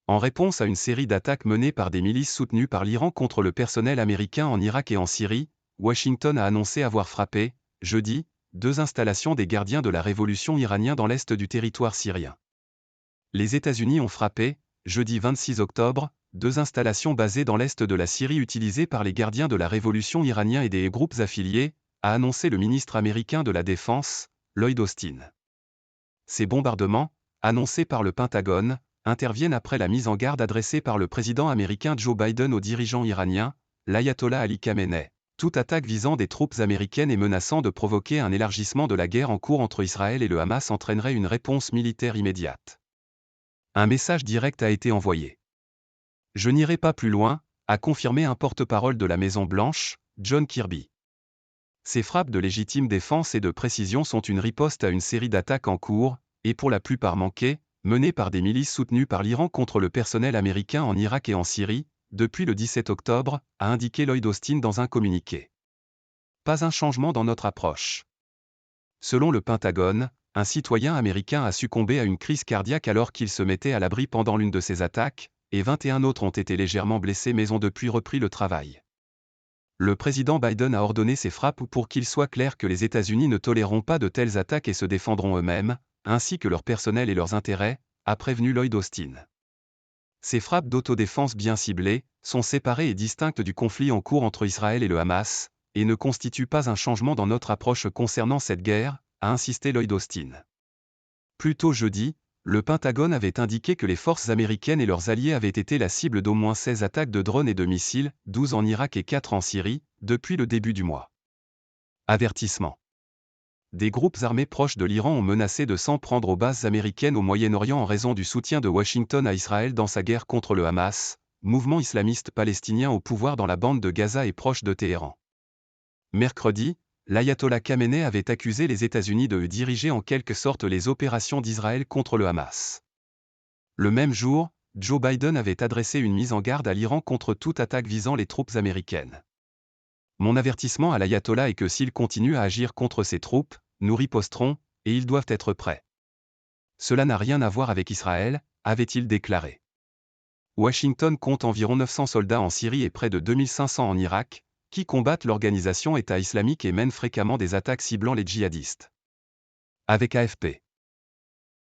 En réponse à une série d'attaques menées par des milices soutenues par l'Iran contre le personnel américain en Irak et en Syrie, Washington a annoncé avoir frappé, jeudi, 2 installations des gardiens de la révolution iranien dans l'est du territoire syrien. Les États-Unis ont frappé, jeudi 26 octobre, 2 installations basées dans l'est de la Syrie utilisées par les gardiens de la révolution iranien et des groupes affiliés, a annoncé le ministre américain de la Défense, Lloyd Austin. Ces bombardements, annoncés par le Pentagone, interviennent après la mise en garde adressée par le président américain Joe Biden aux dirigeants iraniens, l'ayatollah Ali Khamenei. Toute attaque visant des troupes américaines et menaçant de provoquer un élargissement de la guerre en cours entre Israël et le Hamas entraînerait une réponse militaire immédiate. Un message direct a été envoyé. Je n'irai pas plus loin, a confirmé un porte-parole de la Maison-Blanche, John Kirby. Ces frappes de légitime défense et de précision sont une riposte à une série d'attaques en cours, et pour la plupart manquées, menées par des milices soutenues par l'Iran contre le personnel américain en Irak et en Syrie, depuis le 17 octobre, a indiqué Lloyd Austin dans un communiqué. Pas un changement dans notre approche. Selon le Pentagone, un citoyen américain a succombé à une crise cardiaque alors qu'il se mettait à l'abri pendant l'une de ces attaques, et 21 autres ont été légèrement blessés mais ont depuis repris le travail. Le président Biden a ordonné ces frappes pour qu'il soit clair que les États-Unis ne toléreront pas de telles attaques et se défendront eux-mêmes, ainsi que leur personnel et leurs intérêts, a prévenu Lloyd Austin. Ces frappes d'autodéfense bien ciblées sont séparées et distinctes du conflit en cours entre Israël et le Hamas, et ne constituent pas un changement dans notre approche concernant cette guerre, a insisté Lloyd Austin. Plus tôt jeudi, le Pentagone avait indiqué que les forces américaines et leurs alliés avaient été la cible d'au moins 16 attaques de drones et de missiles, 12 en Irak et 4 en Syrie, depuis le début du mois. Avertissement. Des groupes armés proches de l'Iran ont menacé de s'en prendre aux bases américaines au Moyen-Orient en raison du soutien de Washington à Israël dans sa guerre contre le Hamas, mouvement islamiste palestinien au pouvoir dans la bande de Gaza et proche de Téhéran. Mercredi, l'ayatollah Khamenei avait accusé les États-Unis de diriger en quelque sorte les opérations d'Israël contre le Hamas. Le même jour, Joe Biden avait adressé une mise en garde à l'Iran contre toute attaque visant les troupes américaines. Mon avertissement à l'ayatollah est que s'il continue à agir contre ses troupes, nous riposterons, et ils doivent être prêts. Cela n'a rien à voir avec Israël, avait-il déclaré. Washington compte environ 900 soldats en Syrie et près de 2500 en Irak, qui combattent l'organisation État islamique et mènent fréquemment des attaques ciblant les djihadistes. Avec AFP.